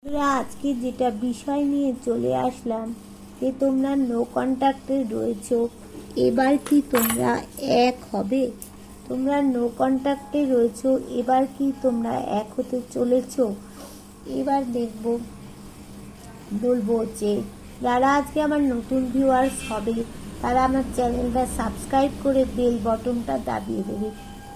আমরা আজকে যেটা বিষয় নিয়ে চলে আসলাম যে তোমরা নো কন্ট্যাক্টে রয়েছো, এবার কি তোমরা এক হবে? তোমরা নো কন্ট্যাক্টে রয়েছো, এবার কি তোমরা এক হতে চলেছো? এবার বলবো যে যারা আজকে আমার নতুন ভিউয়ার্স হবে তারা আমার চ্যানেলটা সাবস্ক্রাইব করে বেল বটনটা দাবিয়ে দেবে,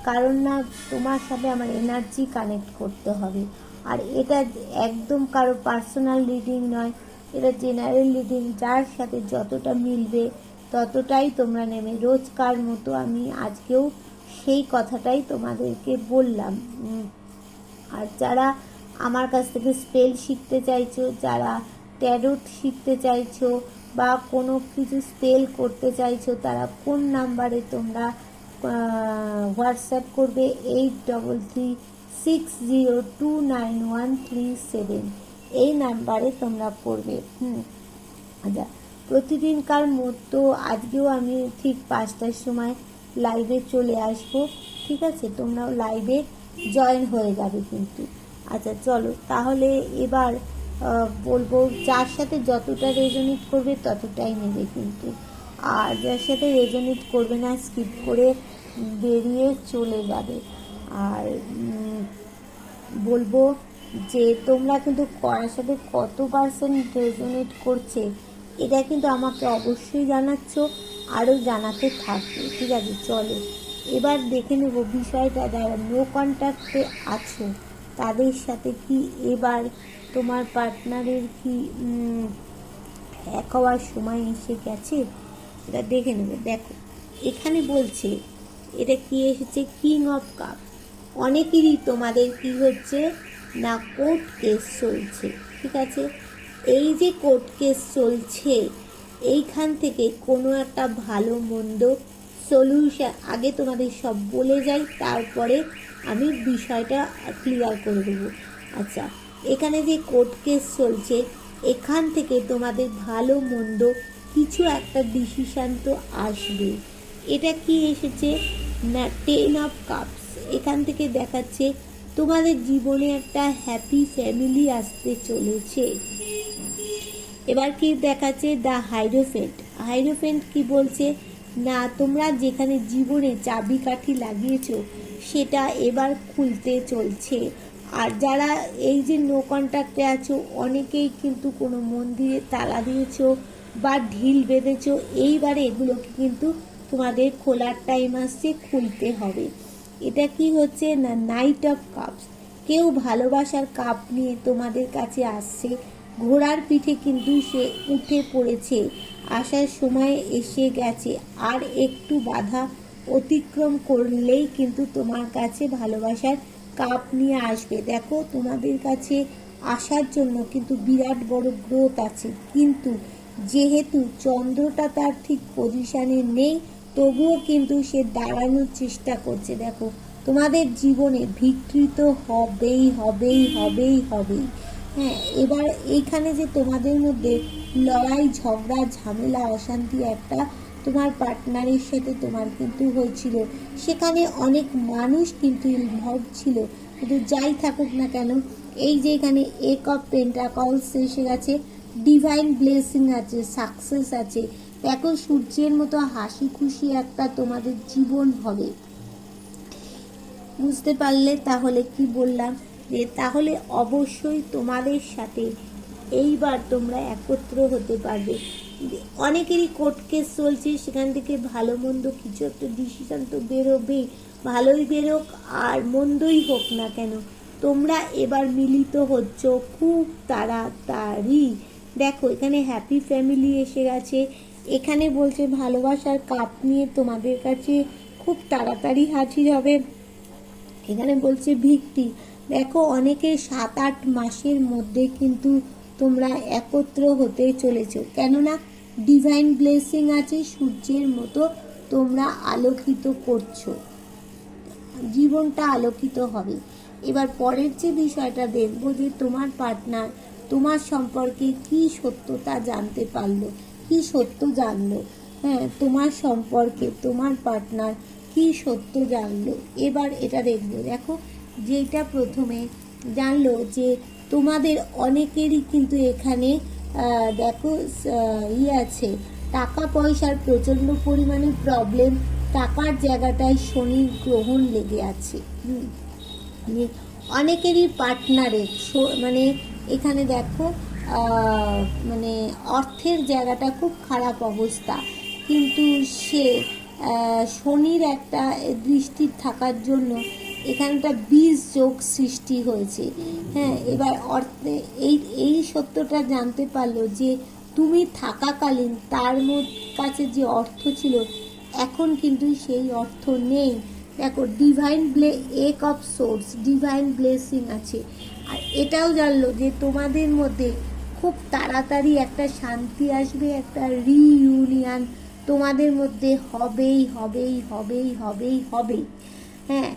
কারণ না তোমার সাথে আমার এনার্জি কানেক্ট করতে হবে। আর এটা একদম কারো পার্সোনাল রিডিং নয়, এটা জেনারেল রিডিং, যার সাথে যতটা মিলবে ততটাই তোমরা নেবে। রোজকার মতো আমি আজকেও সেই কথাটাই তোমাদেরকে বললাম। আর যারা আমার কাছ থেকে স্পেল শিখতে চাইছো, যারা ট্যারোট শিখতে চাইছো বা কোনো কিছু স্পেল করতে চাইছো, তারা কোন নাম্বারে তোমরা হোয়াটসঅ্যাপ করবে 8360291337, এই নাম্বারে তোমরা করবে। আচ্ছা, প্রতিদিনকার মতো আজকেও আমি ঠিক 5টার সময় লাইভে চলে আসবো, ঠিক আছে? তোমরাও লাইভে জয়েন হয়ে যাবে কিন্তু। আচ্ছা চলো তাহলে এবার বলবো, যার সাথে যতটা রেজোনেট করবে ততটাই নেবে কিন্তু, আর যার সাথে রেজোনেট করবে না স্কিপ করে বেরিয়ে চলে যাবে। আর বলবো যে তোমরা কিন্তু কার সাথে কত পার্সেন্ট রেজোনেট করছে এটা কিন্তু আমাকে অবশ্যই জানাচ্ছ, আরও জানাতে থাকবে, ঠিক আছে? চলো এবার দেখে নেব বিষয়টা। যারা নো কন্ট্যাক্টে আছো তাদের সাথে কি এবার তোমার পার্টনারের কি এক হওয়ার সময় এসে গেছে, এটা দেখে নেবে। দেখো এখানে বলছে, এটা কি এসেছে, কিং অফ কাপ। অনেকেরই তোমাদের কি হচ্ছে না, কোর্ট কেস চলছে, ঠিক আছে? এই যে কোর্ট কেস চলছে, এইখান থেকে কোনো একটা ভালো মন্দ সলিউশন, আগে তোমাদের সব বলে যাই তারপরে আমি বিষয়টা ক্লিয়ার করে দেবো। আচ্ছা, এখানে যে কোর্ট কেস চলছে, এখান থেকে তোমাদের ভালো মন্দ কিছু একটা ডিসিশান তো আসবে। এটা কি এসেছে না, 10 of Cups। এখান থেকে দেখাচ্ছে তোমাদের জীবনে একটা হ্যাপি ফ্যামিলি আসতে চলেছে। এবার কি দেখাচ্ছে, দ্য হাইরোফেন্ট। হাইরোফেন্ট কি বলছে না, তোমরা যেখানে জীবনে চাবিকাঠি লাগিয়েছো সেটা এবার খুলতে চলছে। আর যারা এই যে নো কন্ট্যাক্টে আছো, অনেকেই কিন্তু কোনো মন্দিরে তালা দিয়েছো বা ঢিল বেঁধেছো, এইবারে এগুলোকে কিন্তু তোমাদের খোলার টাইম আসছে, খুলতে হবে। এটা কি হচ্ছে না, নাইট অফ কাপস। কেউ ভালোবাসার কাপ নিয়ে তোমাদের কাছে আসছে, ঘোড়ার পিঠে কিন্তু সে উঠে পড়েছে, আসার সময় এসে গেছে, আর একটু বাধা অতিক্রম করলেই কিন্তু তোমার কাছে ভালোবাসার কাপ নিয়ে আসবে। দেখো তোমাদের কাছে আসার জন্য কিন্তু বিরাট বড় গ্রোথ আছে, কিন্তু যেহেতু চন্দ্রটা তার ঠিক পজিশনে নেই, তবুও কিন্তু সে দাঁড়ানোর চেষ্টা করছে। দেখো তোমাদের জীবনে বিকৃত হবেই হবেই হবেই হবেই। হ্যাঁ, এবার এইখানে যে তোমাদের মধ্যে লড়াই ঝগড়া ঝামেলা অশান্তি একটা তোমার পার্টনারের সাথে তোমার কিন্তু হয়েছিল, সেখানে অনেক মানুষ কিন্তু ইনভলভ ছিল। কিন্তু যাই থাকুক না কেন, এই যে এখানে এক অফ পেন্টাকলস এসে গেছে, ডিভাইন ব্লেসিং আছে, সাকসেস আছে। দেখো সূর্যের মতো হাসি খুশি একটা তোমাদের জীবন হবে। বুঝতে পারলে তাহলে কি বললাম, যে তাহলে অবশ্যই তোমাদের সাথে এইবার তোমরা একত্র হতে পারবে। অনেকেরই কোর্ট কেস চলছে, সেখান থেকে ভালো মন্দ কিছু একটা ডিসিশন তো বেরোবেই, ভালোই বেরোক আর মন্দই হোক না কেন, তোমরা এবার মিলিত হচ্ছ খুব তাড়াতাড়ি। দেখো এখানে হ্যাপি ফ্যামিলি এসে গেছে, এখানে বলছে ভালোবাসার কাপ নিয়ে তোমাদের কাছে খুব তাড়াতাড়ি হাজির হবে। এখানে বলছে ভিক্টি। দেখো অনেকে 7-8 মাসের মধ্যে কিন্তু তোমরা একত্র হতে চলেছো, কেননা ডিভাইন ব্লেসিং আছে, সূর্যের মতো তোমরা আলোকিত করছো, জীবনটা আলোকিত হবে। এবার পরের যে বিষয়টা দেখবো, যে তোমার পার্টনার তোমার সম্পর্কে কি সত্যতা জানতে পারলো, কি সত্য জানলো। হ্যাঁ, তোমার সম্পর্কে তোমার পার্টনার কি সত্য জানলো, এবার এটা দেখবো। দেখো যেটা প্রথমে জানলো যে তোমাদের অনেকেরই কিন্তু এখানে দেখো আছে, টাকা পয়সার প্রচণ্ড পরিমাণে প্রবলেম, টাকার জায়গাটায় শনির গ্রহণ লেগে আছে। মানে অনেকেরই পার্টনারের মানে এখানে দেখো মানে অর্থের জায়গাটা খুব খারাপ অবস্থা, কিন্তু সে শনির একটা দৃষ্টি থাকার জন্য এখানটা বীজ যোগ সৃষ্টি হয়েছে। হ্যাঁ, এবার অর্থে এই সত্যটা জানতে পারলো যে তুমি থাকাকালীন তার কাছে যে অর্থ ছিল এখন কিন্তু সেই অর্থ নেই। দেখো ডিভাইন এক অফ সোর্স, ডিভাইন ব্লেসিং আছে। আর এটাও জানলো যে তোমাদের মধ্যে খুব তাড়াতাড়ি একটা শান্তি আসবে, একটা রিইউনিয়ন তোমাদের মধ্যে হবেই হবেই হবেই হবেই হবেই। হ্যাঁ,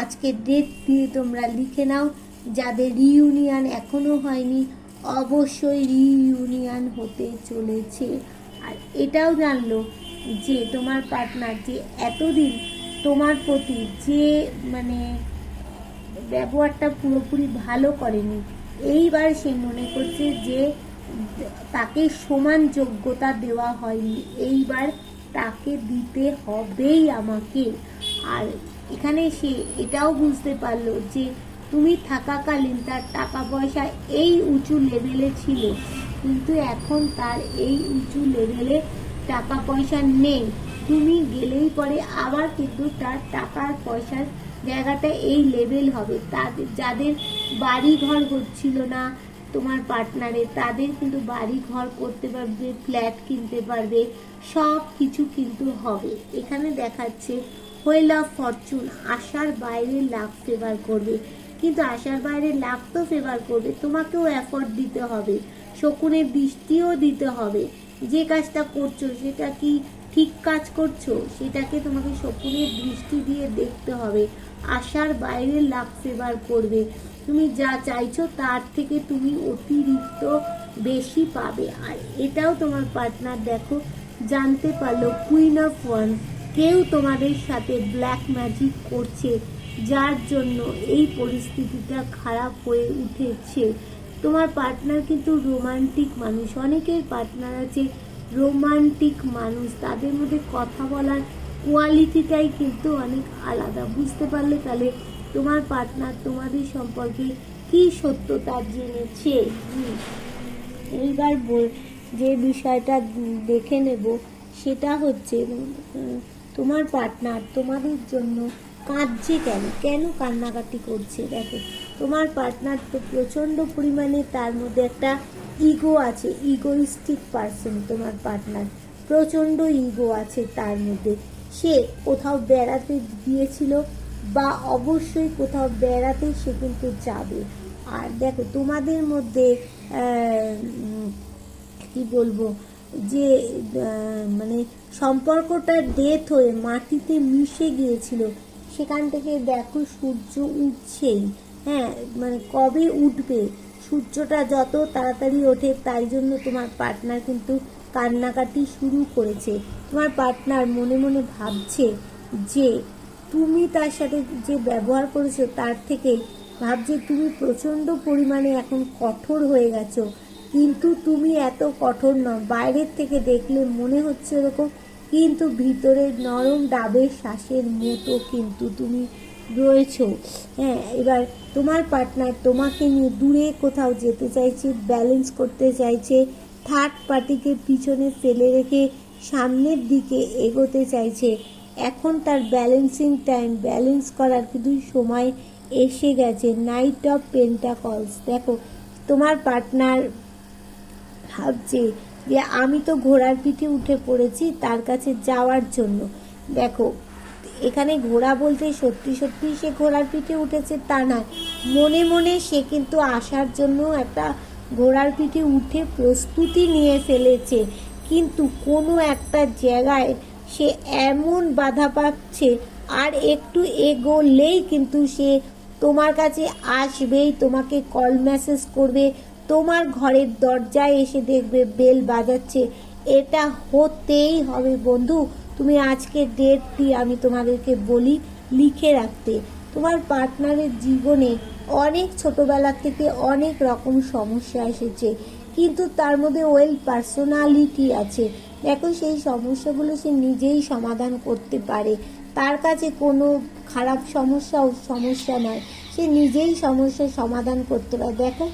আজকে ডেট দিয়ে তোমরা লিখে নাও, যাদের রিইউনিয়ন এখনো হয়নি অবশ্যই রিইউনিয়ন হতে চলেছে। আর এটাও জানলো যে তোমার পার্টনার যে এতদিন তোমার প্রতি যে মানে ব্যবহারটা পুরোপুরি ভালো করেনি, এইবার সে মনে করছে যে তাকে সমান যোগ্যতা দেওয়া হয়নি, এইবার তাকে দিতে হবেই আমাকে। আর এখানে সে এটাও বুঝতে পারলো যে তুমি থাকাকালীন তার টাকা পয়সা এই উঁচু লেভেলে ছিল, কিন্তু এখন তার এই উঁচু লেভেলে টাকা পয়সা নেই। তুমি গেলেই পরে আবার কিন্তু তার টাকার পয়সার জায়গাটা এই লেভেল হবে। তাদের যাদের বাড়ি ঘর হচ্ছিল না তোমার পার্টনারে, তাদের কিন্তু বাড়ি ঘর করতে পারবে, ফ্ল্যাট কিনতে পারবে, সব কিছু কিন্তু হবে। এখানে দেখাচ্ছে হুইল অফ ফরচুন, আশার বাইরে লাভ ফেভার করবে, কিন্তু আশার বাইরে লাভ তো ফেভার করবে, তোমাকেও এফোর্ট দিতে হবে, শকুনের দৃষ্টিও দিতে হবে। যে কাজটা করছো সেটা কি ঠিক কাজ করছো, সেটাকে তোমাকে শকুনের দৃষ্টি দিয়ে দেখতে হবে। আশার বাইরে লাভ ফেভার করবে, তুমি যা চাইছো তার থেকে তুমি অতিরিক্ত বেশি পাবে। আর এটাও তোমার পার্টনার দেখো জানতে পারলো কুইন অফ ওয়ান্স, কেউ তোমাদের সাথে ব্ল্যাক ম্যাজিক করছে, যার জন্য এই পরিস্থিতিটা খারাপ হয়ে উঠেছে। তোমার পার্টনার কিন্তু রোমান্টিক মানুষ, অনেকের পার্টনার আছে রোমান্টিক মানুষ, তাদের মধ্যে কথা বলার কোয়ালিটিটাই কিন্তু অনেক আলাদা। বুঝতে পারলে তাহলে তোমার পার্টনার তোমাদের সম্পর্কে কি সত্যতা জেনেছে। এইবার যে বিষয়টা দেখে নেব সেটা হচ্ছে তোমার পার্টনার তোমাদের জন্য কাঁদছে কেন, কেন কান্নাকাটি করছে। দেখো তোমার পার্টনার তো প্রচণ্ড পরিমাণে তার মধ্যে একটা ইগো আছে, ইগোইস্টিক পার্সন তোমার পার্টনার, প্রচণ্ড ইগো আছে তার মধ্যে। সে কোথাও বেড়াতে গিয়েছিল বা অবশ্যই কোথাও বেড়াতে সে কিন্তু যাবে। আর দেখো তোমাদের মধ্যে কি বলবো যে মানে সম্পর্কটা ডেথ হয়ে মাটিতে মিশে গিয়েছিল, সেখান থেকে দেখো সূর্য উঠছেই। হ্যাঁ, মানে কবে উঠবে, সূর্যটা যত তাড়াতাড়ি ওঠে তাই জন্য তোমার পার্টনার কিন্তু কান্নাকাটি শুরু করেছে। তোমার পার্টনার মনে মনে ভাবছে যে তুমি তার সাথে যে ব্যবহার করেছো তার থেকে ভাবছে তুমি প্রচণ্ড পরিমাণে এখন কঠোর হয়ে গেছো, কিন্তু তুমি এত কঠোর নও, বাইরের থেকে দেখলে মনে হচ্ছে এরকম, কিন্তু ভিতরে নরম ডাবের শ্বাসের মতো কিন্তু তুমি রয়েছো। হ্যাঁ, এবার তোমার পার্টনার তোমাকে নিয়ে দূরে কোথাও যেতে চাইছে, ব্যালেন্স করতে চাইছে, থার্ড পার্টিকে পিছনে ফেলে রেখে সামনের দিকে এগোতে চাইছে। এখন তার ব্যালেন্সিং টাইম, ব্যালেন্স করার কিন্তু সময় এসে গেছে। নাইট অফ পেন্টাকলস, দেখো তোমার পার্টনার ভাবছে যে আমি তো ঘোড়ার পিঠে উঠে পড়েছি তার কাছে যাওয়ার জন্য। দেখো এখানে ঘোড়া বলতে সত্যি সত্যি সে ঘোড়ার পিঠে উঠেছে তা নয়, মনে মনে সে কিন্তু আসার জন্য একটা ঘোড়ার পিঠে উঠে প্রস্তুতি নিয়ে ফেলেছে, কিন্তু কোনো একটা জায়গায় সে এমন বাধা পাচ্ছে, আর একটু এগোলেই কিন্তু সে তোমার কাছে আসবেই, তোমাকে কল মেসেজ করবে, তোমার ঘরের দরজায় এসে দেখবে বেল বাজাচ্ছে। এটা হতেই হবে বন্ধু, তুমি আজকে ডেটটি আমি তোমাদেরকে বলি লিখে রাখতে। তোমার পার্টনারের জীবনে অনেক ছোটবেলা থেকে অনেক রকম সমস্যা এসেছে, কিন্তু তার মধ্যে ওয়েল পার্সোনালিটি আছে। দেখো, সেই সমস্যাগুলো সে নিজেই সমাধান করতে পারে। তার কাছে কোনো খারাপ সমস্যা নয়, সে নিজেই সমস্যার সমাধান করতে পারে। দেখো,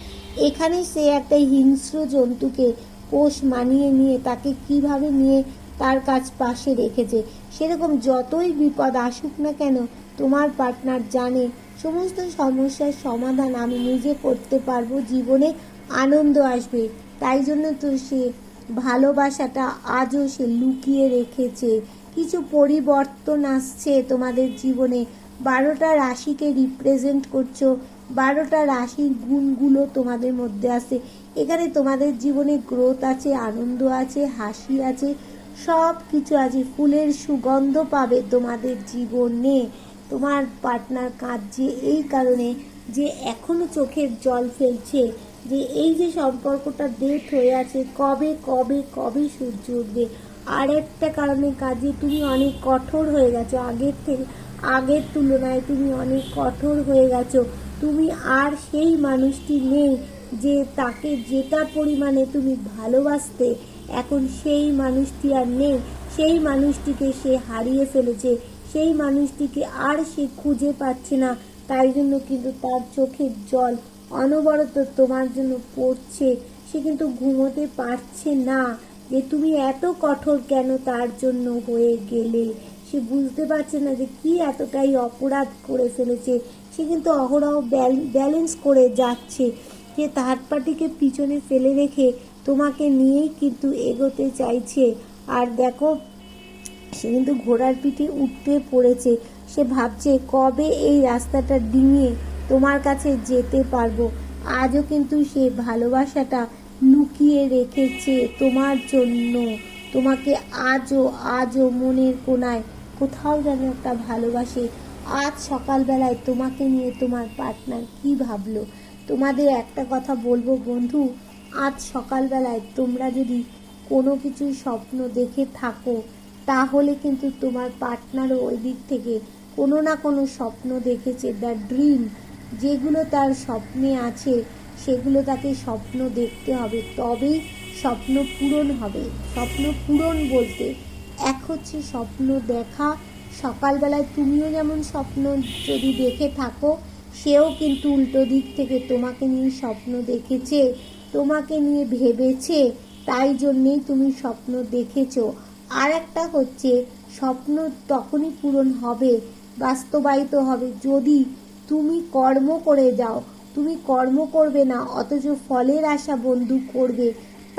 এখানে সে একটা হিংস্র জন্তুকে পোষ মানিয়ে নিয়ে তাকে কিভাবে নিয়ে তার পাশে রেখেছে। সেরকম যতই বিপদ আসুক না কেন, তোমার পার্টনার জানে সমস্ত সমস্যার সমাধান আমি নিজে করতে পারবো, জীবনে আনন্দ আসবে। তাই জন্য তো সে ভালোবাসাটা আজও সে লুকিয়ে রেখেছে। কিছু পরিবর্তন আসছে তোমাদের জীবনে। 12টা রাশিকে রিপ্রেজেন্ট করছো, 12টা রাশির গুণগুলো তোমাদের মধ্যে আছে। এখানে তোমাদের জীবনে গ্রোথ আছে, আনন্দ আছে, হাসি আছে, সব কিছু আছে। ফুলের সুগন্ধ পাবে তোমাদের জীবনে। তোমার পার্টনার কাঁদছে এই কারণে যে এখনো চোখের জল ফেলছে, যে এই যে সম্পর্কটা ডেট হয়ে আছে, কবে কবে কবে সূর্য উঠবে। আর একটা কারণে কাজে তুমি অনেক কঠোর হয়ে গেছো, আগের তুলনায় তুমি অনেক কঠোর হয়ে গেছো। তুমি আর সেই মানুষটি নেই যে তাকে যেটা পরিমাণে তুমি ভালোবাসতে, এখন সেই মানুষটি আর নেই। সেই মানুষটিকে সে হারিয়ে ফেলেছে, সেই মানুষটিকে আর সে খুঁজে পাচ্ছে না। তাই জন্য কিন্তু তার চোখের জল অনবরত তোমার জন্য পড়ছে। সে কিন্তু ঘুমোতে পারছে না যে তুমি এত কঠোর কেন তার জন্য হয়ে গেলে। সে বুঝতে পারছে না যে কি এতটাই অপরাধ করে ফেলেছে। সে কিন্তু অহরহ ব্যালেন্স করে যাচ্ছে, যে থার্ড পার্টিকে পিছনে ফেলে রেখে তোমাকে নিয়েই কিন্তু এগোতে চাইছে। আর দেখো, সে কিন্তু ঘোড়ার পিঠে উঠতে পড়েছে। সে ভাবছে কবে এই রাস্তাটা ডিঙিয়ে তোমার কাছে যেতে পারবো। আজও কিন্তু সে ভালোবাসাটা লুকিয়ে রেখেছে তোমার জন্য। তোমাকে আজও মনের কোণায় কোথাও যেন একটা ভালোবাসে। আজ সকালবেলায় তোমাকে নিয়ে তোমার পার্টনার কি ভাবলো। তোমাদের একটা কথা বলবো বন্ধু, আজ সকালবেলায় তোমরা যদি কোনো কিছু স্বপ্ন দেখে থাকো, তাহলে কিন্তু তোমার পার্টনারও ওই দিক থেকে কোনো না কোনো স্বপ্ন দেখেছে। দ্য ড্রিম যেগুলো তার স্বপ্নে আছে, সেগুলো তাকে স্বপ্ন দেখতে হবে, তবেই স্বপ্ন পূরণ হবে। স্বপ্ন পূরণ বলতে এক হচ্ছে স্বপ্ন দেখা। সকালবেলায় তুমিও যেমন স্বপ্ন যদি দেখে থাকো, সেও কিন্তু উল্টো দিক থেকে তোমাকে নিয়ে স্বপ্ন দেখেছে, তোমাকে নিয়ে ভেবেছে, তাই জন্যেই তুমি স্বপ্ন দেখেছো। আর একটা হচ্ছে স্বপ্ন তখনই পূরণ হবে, বাস্তবায়িত হবে, যদি তুমি কর্ম করে যাও। তুমি কর্ম করবে না, অথচ ফলের আশা বন্ধু করবে,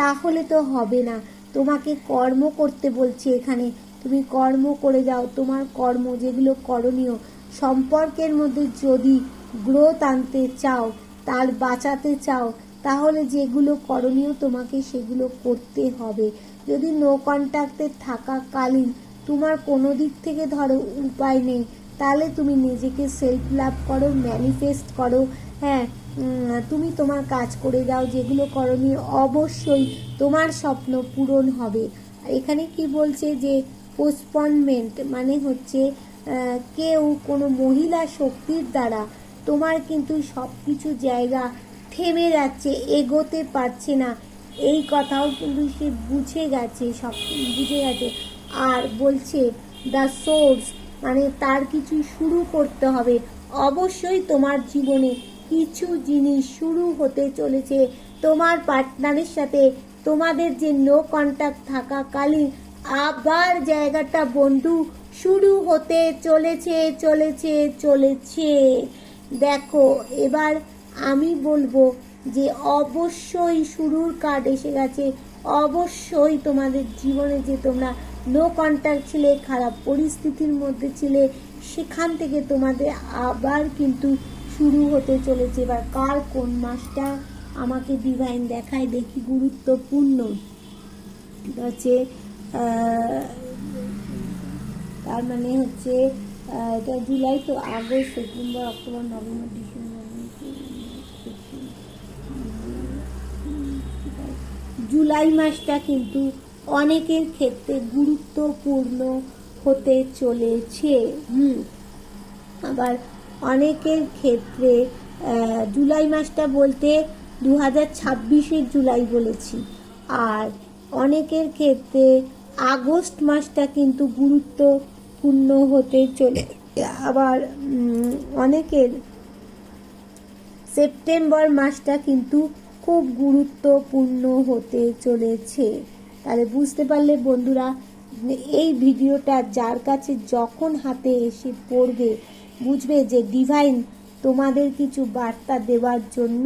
তাহলে তো হবে না। তোমাকে কর্ম করতে বলছে এখানে, তুমি কর্ম করে যাও। তোমার কর্ম যেগুলো করণীয়, সম্পর্কের মধ্যে যদি গ্রোথ আনতে চাও, তার বাঁচাতে চাও, তাহলে যেগুলো করণীয় তোমাকে সেগুলো করতে হবে। যদি নো কন্ট্যাক্টে থাকাকালীন তোমার কোনো দিক থেকে ধরো উপায় নেই, তাহলে তুমি নিজেকে সেলফ লাভ করো, ম্যানিফেস্ট করো। হ্যাঁ, তুমি তোমার কাজ করে যাও, যেগুলো করণীয় অবশ্যই তোমার স্বপ্ন পূরণ হবে। এখানে কি বলছে যে পোস্টপনমেন্ট মানে হচ্ছে কেউ কোনো মহিলা শক্তির দ্বারা তোমার কিন্তু সব কিছু জায়গা থেমে যাচ্ছে, এগোতে পারছে না। এই কথাও কিন্তু সে বুঝে গেছে, সব বুঝে গেছে। আর বলছে দ্য সোর্স মানে তার কিছু শুরু করতে হবে। অবশ্যই তোমার জীবনে কিছু জিনিস শুরু হতে চলেছে তোমার পার্টনারের সাথে। তোমাদের যে নো কন্ট্যাক্ট থাকাকালীন আবার জায়গাটা বন্ধু শুরু হতে চলেছে। দেখো, এবার আমি বলবো যে অবশ্যই শুরুর কার্ড এসে গেছে। অবশ্যই তোমাদের জীবনে যে তোমরা নো কন্ট্যাক্ট ছিলে, খারাপ পরিস্থিতির মধ্যে ছিলে, সেখান থেকে তোমাদের আবার কিন্তু শুরু হতে চলেছে। এবার কার কোন মাসটা আমাকে ডিভাইন দেখায় দেখি গুরুত্বপূর্ণ হচ্ছে। তার মানে হচ্ছে এটা জুলাই, তো August, September, October, November, December, July মাসটা কিন্তু অনেকের ক্ষেত্রে গুরুত্বপূর্ণ হতে চলেছে। আবার অনেকের ক্ষেত্রে জুলাই মাসটা বলতে 2026-এর জুলাই বলেছি। আর অনেকের ক্ষেত্রে আগস্ট মাসটা কিন্তু গুরুত্বপূর্ণ হতে চলে, আবার অনেকের সেপ্টেম্বর মাসটা কিন্তু খুব গুরুত্বপূর্ণ হতে চলেছে। তাহলে বুঝতে পারলে বন্ধুরা, এই ভিডিওটা যার কাছে যখন হাতে এসে পড়বে বুঝবে যে ডিভাইন তোমাদের কিছু বার্তা দেওয়ার জন্য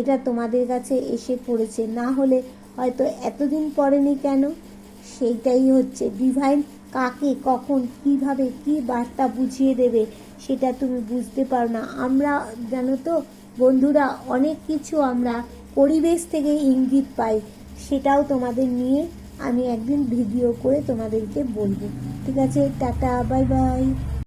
এটা তোমাদের কাছে এসে পড়েছে, না হলে হয়তো এতদিন পড়েনি কেন। সেইটাই হচ্ছে ডিভাইন কাকে কখন কিভাবে কি বার্তা বুঝিয়ে দেবে সেটা তুমি বুঝতে পারো না। আমরা জানো তো বন্ধুরা, অনেক কিছু আমরা পরিবেশ থেকে ইঙ্গিত পাই, সেটাও তোমাদের নিয়ে আমি একদিন ভিডিও করে তোমাদেরকে বলবো। ঠিক আছে, টাটা, বাই বাই।